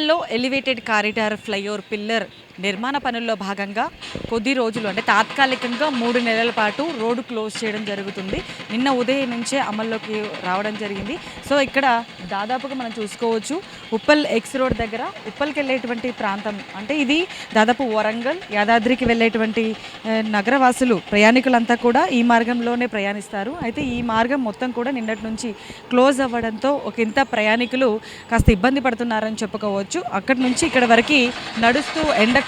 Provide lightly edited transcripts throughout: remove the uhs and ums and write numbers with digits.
ఉప్పల్లో elevated corridor flyover pillar నిర్మాణ పనుల్లో భాగంగా కొద్ది రోజులు అంటే తాత్కాలికంగా 3 నెలల పాటు రోడ్డు క్లోజ్ చేయడం జరుగుతుంది. నిన్న ఉదయం నుంచే అమల్లోకి రావడం జరిగింది. సో ఇక్కడ దాదాపుగా మనం చూసుకోవచ్చు ఉప్పల్ ఎక్స్ రోడ్ దగ్గర ఉప్పల్కి వెళ్ళేటువంటి ప్రాంతం అంటే ఇది దాదాపు వరంగల్ యాదాద్రికి వెళ్ళేటువంటి నగరవాసులు ప్రయాణికులంతా కూడా ఈ మార్గంలోనే ప్రయాణిస్తారు. అయితే ఈ మార్గం మొత్తం కూడా నిన్నటి నుంచి క్లోజ్ అవ్వడంతో ఒక ఇంత ప్రయాణికులు కాస్త ఇబ్బంది పడుతున్నారని చెప్పుకోవచ్చు. అక్కడి నుంచి ఇక్కడ వరకు నడుస్తూ ఎండకు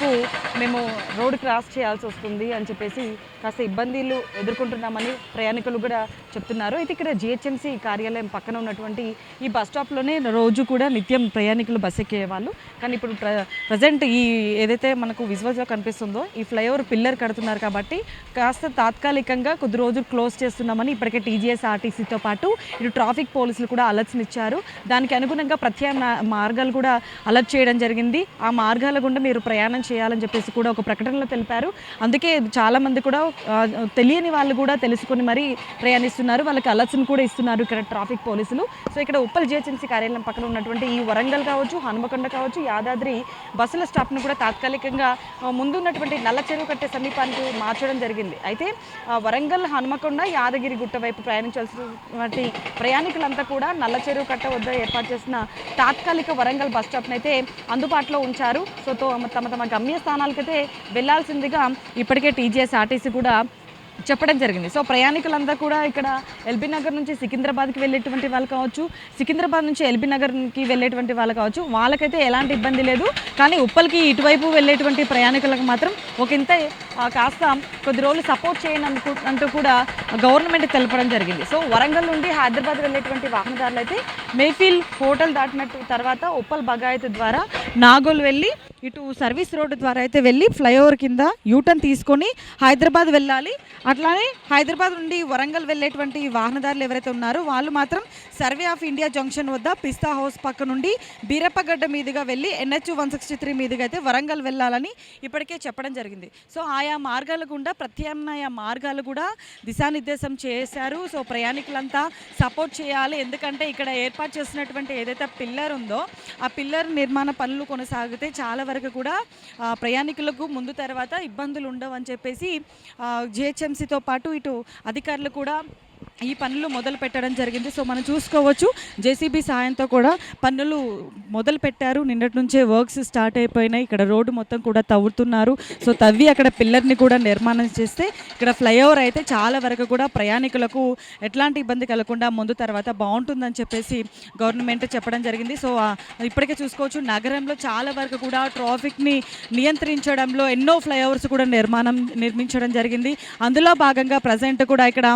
మేము రోడ్ క్రాస్ చేయాల్సి వస్తుంది అని చెప్పేసి కాస్త ఇబ్బందులు ఎదుర్కొంటున్నామని ప్రయాణికులు కూడా చెప్తున్నారు. అయితే ఇక్కడ జిహెచ్ఎంసీ కార్యాలయం పక్కన ఉన్నటువంటి ఈ బస్ స్టాప్లోనే రోజు కూడా నిత్యం ప్రయాణికులు బస్ ఎక్కేవాళ్ళు. కానీ ఇప్పుడు ప్రజెంట్ ఈ ఏదైతే మనకు విజువల్స్లో కనిపిస్తుందో ఈ ఫ్లైఓవర్ పిల్లర్ కడుతున్నారు కాబట్టి కాస్త తాత్కాలికంగా కొద్ది రోజులు క్లోజ్ చేస్తున్నామని ఇప్పటికే టీజీఎస్ ఆర్టీసీతో పాటు ఇటు ట్రాఫిక్ పోలీసులు కూడా అలర్ట్స్ని ఇచ్చారు. దానికి అనుగుణంగా ప్రత్యామ్నాయ మార్గాలు కూడా అలర్ట్ చేయడం జరిగింది. ఆ మార్గాల గుండా మీరు ప్రయాణం చేయాలని చెప్పేసి కూడా ఒక ప్రకటనలో తెలిపారు. అందుకే చాలామంది కూడా తెలియని వాళ్ళు కూడా తెలుసుకొని మరీ ప్రయాణిస్తున్నారు. వాళ్ళకి అలర్ట్స్ని కూడా ఇస్తున్నారు ఇక్కడ ట్రాఫిక్ పోలీసులు. సో ఇక్కడ ఉప్పల్ జిహెచ్ఎంసీ కార్యాలయం పక్కన ఉన్నటువంటి ఈ వరంగల్ కావచ్చు, హనుమకొండ కావచ్చు, యాదాద్రి బస్సుల స్టాప్ను కూడా తాత్కాలికంగా ముందున్నటువంటి నల్ల చెరువు కట్టే సమీపానికి మార్చడం జరిగింది. అయితే వరంగల్, హనుమకొండ, యాదగిరి గుట్ట వైపు ప్రయాణించాల్సినటువంటి ప్రయాణికులంతా కూడా నల్ల చెరువు కట్ట వద్ద ఏర్పాటు చేసిన తాత్కాలిక వరంగల్ బస్ స్టాప్ని అయితే అందుబాటులో ఉంచారు. సో తమ తమ గమ్య స్థానాలకైతే వెళ్లాల్సిందిగా ఇప్పటికే టీజీఎస్ ఆర్టీసీ కూడా చెప్పడం జరిగింది. సో ప్రయాణికులంతా కూడా ఇక్కడ ఎల్బీ నగర్ నుంచి సికింద్రాబాద్కి వెళ్ళేటువంటి వాళ్ళు కావచ్చు, సికింద్రాబాద్ నుంచి ఎల్బీ నగర్కి వెళ్ళేటువంటి వాళ్ళు కావచ్చు, వాళ్ళకైతే ఎలాంటి ఇబ్బంది లేదు. కానీ ఉప్పల్కి ఇటువైపు వెళ్ళేటువంటి ప్రయాణికులకు మాత్రం ఒక ఇంత కాస్త కొద్ది రోజులు సపోర్ట్ చేయను అంటూ కూడా గవర్నమెంట్ తెలపడం జరిగింది. సో వరంగల్ నుండి హైదరాబాద్ వెళ్ళేటువంటి వాహనదారులు అయితే మేఫీల్ హోటల్ దాటినట్టు తర్వాత ఉప్పల్ బగాయత్ ద్వారా నాగోల్ వెళ్ళి ఇటు సర్వీస్ రోడ్డు ద్వారా అయితే వెళ్ళి ఫ్లైఓవర్ కింద యూటర్న్ తీసుకొని హైదరాబాద్ వెళ్ళాలి. అట్లానే హైదరాబాద్ నుండి వరంగల్ వెళ్ళేటువంటి వాహనదారులు ఎవరైతే ఉన్నారో వాళ్ళు మాత్రం సర్వే ఆఫ్ ఇండియా జంక్షన్ వద్ద పిస్తా హౌస్ పక్క నుండి బీరప్పగడ్డ మీదుగా వెళ్ళి NH 163 మీదుగా అయితే వరంగల్ వెళ్ళాలని ఇప్పటికే చెప్పడం జరిగింది. సో ఆయా మార్గాల గుండా ప్రత్యామ్నాయ మార్గాలు కూడా దిశానిర్దేశం చేశారు. సో ప్రయాణికులంతా సపోర్ట్ చేయాలి. ఎందుకంటే ఇక్కడ ఏర్పాటు చేసినటువంటి ఏదైతే పిల్లర్ ఉందో ఆ పిల్లర్ నిర్మాణ పనులు కొనసాగితే చాలా వరకు కూడా ప్రయాణికులకు ముందు తర్వాత ఇబ్బందులు ఉండవని చెప్పేసి జిహెచ్ఎంసీతో పాటు ఇటు అధికారులు కూడా ఈ పనులు మొదలు పెట్టడం జరిగింది. సో మనం చూసుకోవచ్చు జేసీబీ సాయంతో కూడా పనులు మొదలు పెట్టారు. నిన్నటి నుంచే వర్క్స్ స్టార్ట్ అయిపోయినాయి. ఇక్కడ రోడ్డు మొత్తం కూడా తవ్వుతున్నారు. సో తవ్వి అక్కడ పిల్లర్ని కూడా నిర్మాణం చేస్తే ఇక్కడ ఫ్లైఓవర్ అయితే చాలా వరకు కూడా ప్రయాణికులకు ఎట్లాంటి ఇబ్బంది కలగకుండా ముందు తర్వాత బాగుంటుందని చెప్పేసి గవర్నమెంట్ చెప్పడం జరిగింది. సో ఇప్పటికే చూసుకోవచ్చు నగరంలో చాలా వరకు కూడా ట్రాఫిక్ని నియంత్రించడంలో ఎన్నో ఫ్లైఓవర్స్ కూడా నిర్మించడం జరిగింది. అందులో భాగంగా ప్రజెంట్ కూడా ఇక్కడ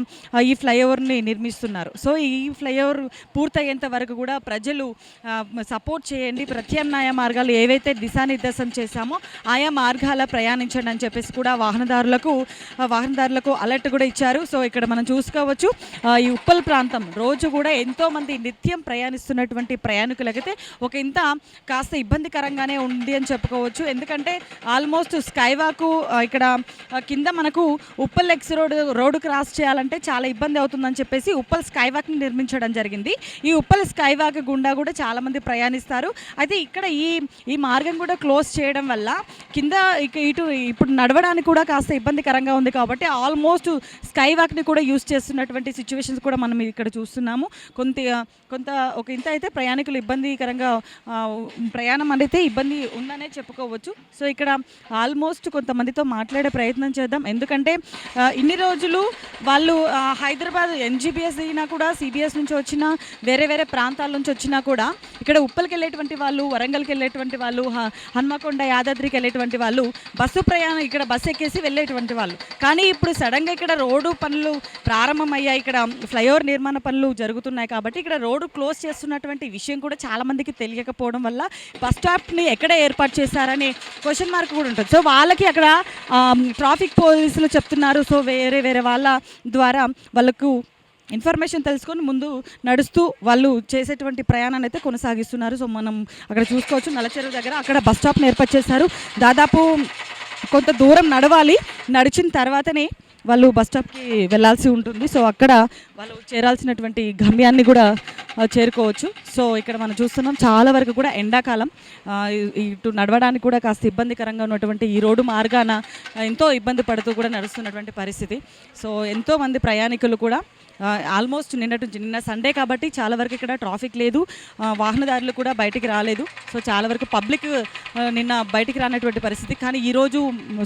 ఈ ఫ్లైఓవర్ని నిర్మిస్తున్నారు. సో ఈ ఫ్లైఓవర్ పూర్తయ్యేంత వరకు కూడా ప్రజలు సపోర్ట్ చేయండి, ప్రత్యామ్నాయ మార్గాలు ఏవైతే దిశానిర్దేశం చేశామో ఆయా మార్గాల ప్రయాణించండి అని చెప్పేసి కూడా వాహనదారులకు అలర్ట్ కూడా ఇచ్చారు. సో ఇక్కడ మనం చూసుకోవచ్చు ఈ ఉప్పల్ ప్రాంతం రోజు కూడా ఎంతోమంది నిత్యం ప్రయాణిస్తున్నటువంటి ప్రయాణికులకైతే ఒక ఇంత కాస్త ఇబ్బందికరంగానే ఉంది అని చెప్పుకోవచ్చు. ఎందుకంటే ఆల్మోస్ట్ స్కైవాక్ ఇక్కడ కింద మనకు ఉప్పల్ ఎక్స్ రోడ్డు క్రాస్ చేయాలంటే చాలా ఇబ్బంది అవుతుందని చెప్పేసి ఉప్పల్ స్కైవాక్ని నిర్మించడం జరిగింది. ఈ ఉప్పల్ స్కైవాక్ గుండా కూడా చాలామంది ప్రయాణిస్తారు. అయితే ఇక్కడ ఈ మార్గం కూడా క్లోజ్ చేయడం వల్ల కింద ఇటు ఇప్పుడు నడవడానికి కూడా కాస్త ఇబ్బందికరంగా ఉంది. కాబట్టి ఆల్మోస్ట్ స్కైవాక్ని కూడా యూజ్ చేస్తున్నటువంటి సిచ్యువేషన్స్ కూడా మనం ఇక్కడ చూస్తున్నాము. కొంత ఒక ఇంత అయితే ప్రయాణికులు ఇబ్బందికరంగా ప్రయాణం అనేది ఇబ్బంది ఉందనే చెప్పుకోవచ్చు. సో ఇక్కడ ఆల్మోస్ట్ కొంతమందితో మాట్లాడే ప్రయత్నం చేద్దాం. ఎందుకంటే ఇన్ని రోజులు వాళ్ళు హైదరాబాద్ NGBS దిగినా కూడా CBS నుంచి వచ్చినా వేరే ప్రాంతాల నుంచి వచ్చినా కూడా ఇక్కడ ఉప్పల్కి వెళ్ళేటువంటి వాళ్ళు, వరంగల్కి వెళ్ళేటువంటి వాళ్ళు, హన్మకొండ, యాదాద్రికి వెళ్ళేటువంటి వాళ్ళు బస్సు ప్రయాణం ఇక్కడ బస్సు ఎక్కేసి వెళ్ళేటువంటి వాళ్ళు. కానీ ఇప్పుడు సడన్గా ఇక్కడ రోడ్డు పనులు ప్రారంభమయ్యాయి. ఇక్కడ ఫ్లైఓవర్ నిర్మాణ పనులు జరుగుతున్నాయి. కాబట్టి ఇక్కడ రోడ్డు క్లోజ్ చేస్తున్నటువంటి విషయం కూడా చాలామందికి తెలియకపోవడం వల్ల బస్ స్టాప్ని ఎక్కడ ఏర్పాటు చేశారనే క్వశ్చన్ మార్క్ కూడా ఉంటుంది. సో వాళ్ళకి అక్కడ ట్రాఫిక్ పోలీసులు చెప్తున్నారు. సో వేరే వాళ్ళ ద్వారా వాళ్ళకు ఇన్ఫర్మేషన్ తెలుసుకొని ముందు నడుస్తూ వాళ్ళు చేసేటువంటి ప్రయాణాన్ని అయితే కొనసాగిస్తున్నారు. సో మనం అక్కడ చూసుకోవచ్చు నల్లచెరువు దగ్గర అక్కడ బస్ స్టాప్ని ఏర్పాటు చేశారు. దాదాపు కొంత దూరం నడవాలి. నడిచిన తర్వాతనే వాళ్ళు బస్ స్టాప్కి వెళ్ళాల్సి ఉంటుంది. సో అక్కడ వాళ్ళు చేరాల్సినటువంటి గమ్యాన్ని కూడా చేరుకోవచ్చు. సో ఇక్కడ మనం చూస్తున్నాం చాలా వరకు కూడా ఎండాకాలం ఇటు నడవడానికి కూడా కాస్త ఇబ్బందికరంగా ఉన్నటువంటి ఈ రోడ్డు మార్గాన ఎంతో ఇబ్బంది పడుతూ కూడా నడుస్తున్నటువంటి పరిస్థితి. సో ఎంతోమంది ప్రయాణికులు కూడా ఆల్మోస్ట్ నిన్న సండే కాబట్టి చాలా వరకు ఇక్కడ ట్రాఫిక్ లేదు, వాహనదారులు కూడా బయటికి రాలేదు. సో చాలా వరకు పబ్లిక్ నిన్న బయటికి రానటువంటి పరిస్థితి. కానీ ఈరోజు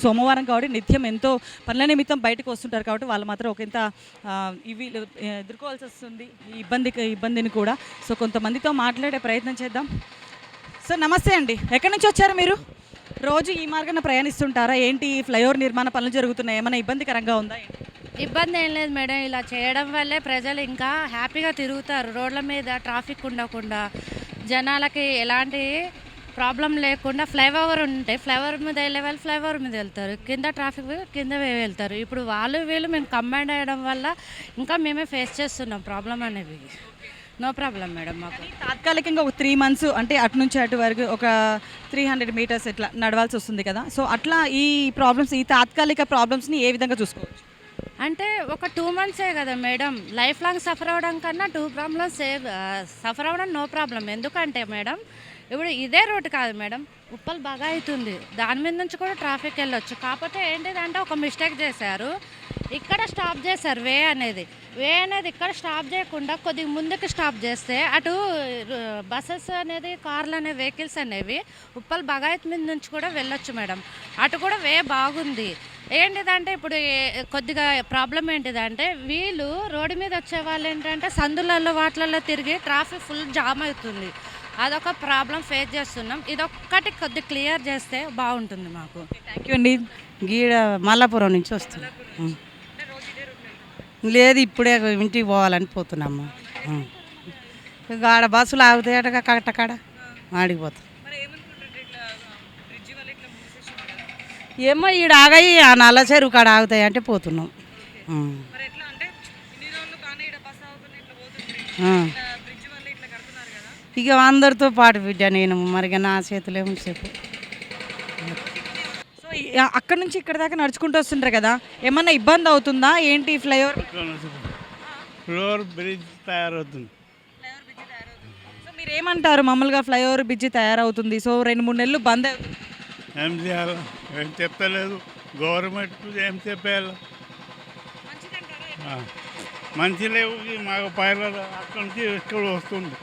సోమవారం కాబట్టి నిత్యం ఎంతో పనుల నిమిత్తం బయటకు వస్తుంటారు కాబట్టి వాళ్ళు మాత్రం ఒకంత ఇవి ఎదుర్కోవాల్సి వస్తుంది ఈ ఇబ్బందిని కూడా. సో కొంతమందితో మాట్లాడే ప్రయత్నం చేద్దాం. సార్ నమస్తే అండి, ఎక్కడి నుంచి వచ్చారు మీరు? రోజు ఈ మార్గాన ప్రయాణిస్తుంటారా? ఏంటి ఫ్లైఓవర్ నిర్మాణ పనులు జరుగుతున్నాయి, ఏమైనా ఇబ్బందికరంగా ఉందా? ఇబ్బంది ఏం లేదు మేడం, ఇలా చేయడం వల్లే ప్రజలు ఇంకా హ్యాపీగా తిరుగుతారు. రోడ్ల మీద ట్రాఫిక్ ఉండకుండా జనాలకి ఎలాంటి ప్రాబ్లం లేకుండా ఫ్లైఓవర్ ఉంటే ఫ్లైఓవర్ మీద వెళ్ళే వాళ్ళు ఫ్లైఓవర్ మీద వెళ్తారు, కింద ట్రాఫిక్ కింద వెళ్తారు. ఇప్పుడు వీళ్ళు మేము కంబైన్ అయ్యడం వల్ల ఇంకా మేమే ఫేస్ చేస్తున్నాం ప్రాబ్లం అనేవి. No problem madam. మాకు తాత్కాలికంగా ఒక 3 months అంటే అటు నుంచి అటు వరకు ఒక 300 meters ఇట్లా నడవాల్సి వస్తుంది కదా. సో అట్లా ఈ ప్రాబ్లమ్స్, ఈ తాత్కాలిక ప్రాబ్లమ్స్ని ఏ విధంగా చూసుకోవచ్చు? అంటే ఒక 2 months కదా మేడం, లైఫ్ లాంగ్ సఫర్ అవ్వడం కన్నా 2 problems సఫర్ అవ్వడం నో ప్రాబ్లం. ఎందుకంటే మేడం ఇప్పుడు ఇదే రోడ్డు కాదు మేడం, ఉప్పల్ బాగా అవుతుంది, దాని మీద నుంచి కూడా ట్రాఫిక్ వెళ్ళొచ్చు. కాకపోతే ఏంటిదంటే ఒక మిస్టేక్ చేశారు, ఇక్కడ స్టాప్ చేశారు. వే అనేది ఇక్కడ స్టాప్ చేయకుండా కొద్దిగా ముందుకు స్టాప్ చేస్తే అటు బస్సెస్ అనేది కార్లు అనే వెహికల్స్ అనేవి ఉప్పల్ బగాయత్ మీద నుంచి కూడా వెళ్ళొచ్చు మేడం. అటు కూడా వే బాగుంది. ఏంటిదంటే ఇప్పుడు కొద్దిగా ప్రాబ్లం ఏంటిదంటే వీళ్ళు రోడ్డు మీద వచ్చే వాళ్ళు ఏంటంటే సందులలో వాటిలలో తిరిగి ట్రాఫిక్ ఫుల్ జామ్ అవుతుంది. అదొక ప్రాబ్లం ఫేస్ చేస్తున్నాం. ఇదొక్కటి కొద్దిగా క్లియర్ చేస్తే బాగుంటుంది మాకు. థ్యాంక్ యూ అండి. గీడ మల్లాపురం నుంచి వస్తున్నాం. లేదు, ఇప్పుడే ఇంటికి పోవాలని పోతున్నామ్మా. ఆడ బస్సులు ఆగుతాయట కట్టకాడ ఆడిపోతాం. ఏమో ఈడ ఆగాయి ఆ నల్ల చెరువు కాడ ఆగుతాయి అంటే పోతున్నాం. ఇక అందరితో పాటు బిడ్డ నేను మరి నా చేతులు ఏమో చెప్పు. సో అక్కడ నుంచి ఇక్కడ దాకా నడుచుకుంటూ వస్తుంటారు కదా, ఏమన్నా ఇబ్బంది అవుతుందా ఏంటి? ఫ్లైఓవర్ బ్రిడ్జ్ తయారవుతుంది. సో మీరు ఏమంటారు? మామూలుగా ఫ్లైఓవర్ బ్రిడ్జ్ తయారవుతుంది, సో 2-3 నెలలు బంద్ అవుతుంది. ఏం చేయాలి? ఏం చెప్పలేదు గవర్నమెంట్, ఏం చెప్పాలి? మంచి లేవు మాకు పైలలు అక్కడి నుంచి ఇక్కడ వస్తుంది.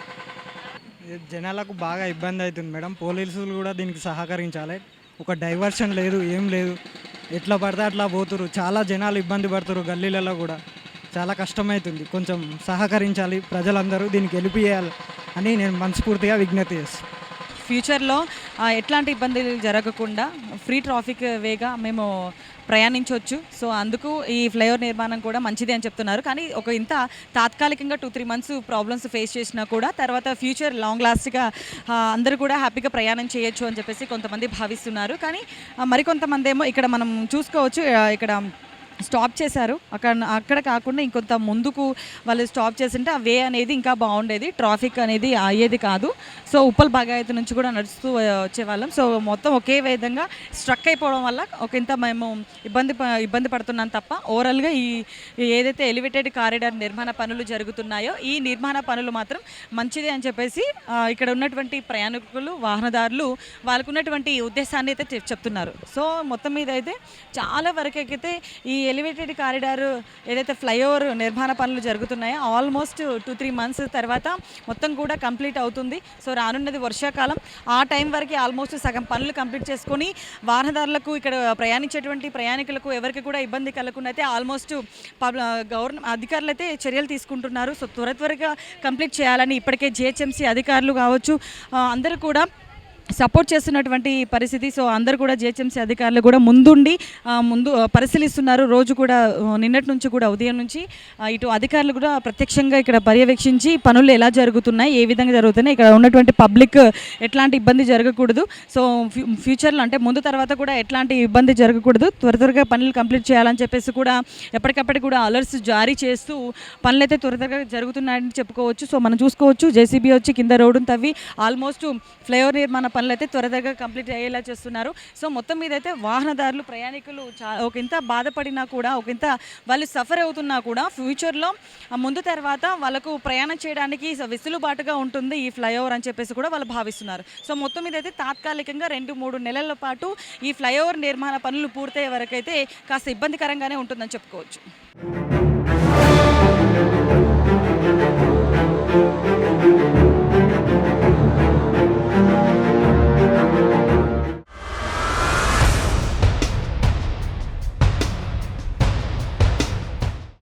జనాలకు బాగా ఇబ్బంది అవుతుంది మేడం. పోలీసులు కూడా దీనికి సహకరించాలి. ఒక డైవర్షన్ లేదు, ఏం లేదు, ఎట్లా పడితే అట్లా పోతురు. చాలా జనాలు ఇబ్బంది పడుతురు, గల్లీలలో కూడా చాలా కష్టమవుతుంది. కొంచెం సహకరించాలి, ప్రజలందరూ దీనికి వెళ్ళిపోయాలి అని నేను మనస్ఫూర్తిగా విజ్ఞప్తి చేస్తాను. ఫ్యూచర్లో ఎట్లాంటి ఇబ్బందులు జరగకుండా ఫ్రీ ట్రాఫిక్ వేగా మేము ప్రయాణించవచ్చు. సో అందుకు ఈ ఫ్లైఓవర్ నిర్మాణం కూడా మంచిది అని చెప్తున్నారు. కానీ ఒక ఇంత తాత్కాలికంగా 2-3 months ప్రాబ్లమ్స్ ఫేస్ చేసినా కూడా తర్వాత ఫ్యూచర్ లాంగ్ లాస్ట్గా అందరూ కూడా హ్యాపీగా ప్రయాణం చేయొచ్చు అని చెప్పేసి కొంతమంది భావిస్తున్నారు. కానీ మరికొంతమంది ఏమో ఇక్కడ మనం చూసుకోవచ్చు, ఇక్కడ స్టాప్ చేశారు. అక్కడ కాకుండా ఇంకొంత ముందుకు వాళ్ళు స్టాప్ చేసింటే ఆ వే అనేది ఇంకా బాగుండేది, ట్రాఫిక్ అనేది అయ్యేది కాదు. సో ఉప్పల్ బగాయత్ నుంచి కూడా నడుస్తూ వచ్చేవాళ్ళం. సో మొత్తం ఒకే విధంగా స్ట్రక్ అయిపోవడం వల్ల ఒకంత మేము ఇబ్బంది పడుతున్నాం తప్ప ఓవరాల్గా ఈ ఏదైతే ఎలివేటెడ్ కారిడార్ నిర్మాణ పనులు జరుగుతున్నాయో ఈ నిర్మాణ పనులు మాత్రం మంచిది అని చెప్పేసి ఇక్కడ ఉన్నటువంటి ప్రయాణికులు, వాహనదారులు వాళ్ళకు ఉన్నటువంటి ఉద్దేశాన్ని అయితే చెప్తున్నారు. సో మొత్తం మీద అయితే చాలా వరకు అయితే ఈ ఎలివేటెడ్ కారిడార్ ఏదైతే ఫ్లైఓవర్ నిర్మాణ పనులు జరుగుతున్నాయో ఆల్మోస్ట్ 2-3 months తర్వాత మొత్తం కూడా కంప్లీట్ అవుతుంది. సో రానున్నది వర్షాకాలం, ఆ టైం వరకు ఆల్మోస్ట్ సగం పనులు కంప్లీట్ చేసుకొని వాహనదారులకు, ఇక్కడ ప్రయాణించేటువంటి ప్రయాణికులకు ఎవరికి కూడా ఇబ్బంది కలగకుండా అయితే ఆల్మోస్ట్ గవర్నమెంట్ అధికారులు అయితే చర్యలు తీసుకుంటున్నారు. సో త్వరగా కంప్లీట్ చేయాలని ఇప్పటికే జిహెచ్ఎంసీ అధికారులు కావచ్చు అందరూ కూడా సపోర్ట్ చేస్తున్నటువంటి పరిస్థితి. సో అందరు కూడా జిహెచ్ఎంసీ అధికారులు కూడా ముందు పరిశీలిస్తున్నారు. రోజు కూడా నిన్నటి నుంచి కూడా ఉదయం నుంచి ఇటు అధికారులు కూడా ప్రత్యక్షంగా ఇక్కడ పర్యవేక్షించి పనులు ఎలా జరుగుతున్నాయి, ఏ విధంగా జరుగుతున్నాయి, ఇక్కడ ఉన్నటువంటి పబ్లిక్ ఎట్లాంటి ఇబ్బంది జరగకూడదు, సో ఫ్యూచర్లో అంటే ముందు తర్వాత కూడా ఎట్లాంటి ఇబ్బంది జరగకూడదు, త్వరగా పనులు కంప్లీట్ చేయాలని చెప్పేసి కూడా ఎప్పటికప్పటికి కూడా అలర్ట్స్ జారీ చేస్తూ పనులు అయితే త్వరగా జరుగుతున్నాయని చెప్పుకోవచ్చు. సో మనం చూసుకోవచ్చు, జేసీబీ వచ్చి కింద రోడ్డును తవ్వి ఆల్మోస్ట్ ఫ్లైఓవర్ నిర్మాణ పనులు అయితే త్వరగా కంప్లీట్ అయ్యేలా చేస్తున్నారు. సో మొత్తం మీద అయితే వాహనదారులు ప్రయాణికులు ఒక ఇంత బాధపడినా కూడా ఒక ఇంత వాళ్ళు సఫర్ అవుతున్నా కూడా ఫ్యూచర్లో ముందు తర్వాత వాళ్ళకు ప్రయాణం చేయడానికి వెసులుబాటుగా ఉంటుంది ఈ ఫ్లైఓవర్ అని చెప్పేసి కూడా వాళ్ళు భావిస్తున్నారు. సో మొత్తం మీద అయితే తాత్కాలికంగా 2-3 నెలల పాటు ఈ ఫ్లైఓవర్ నిర్మాణ పనులు పూర్తయ్యే వరకైతే కాస్త ఇబ్బందికరంగానే ఉంటుందని చెప్పుకోవచ్చు.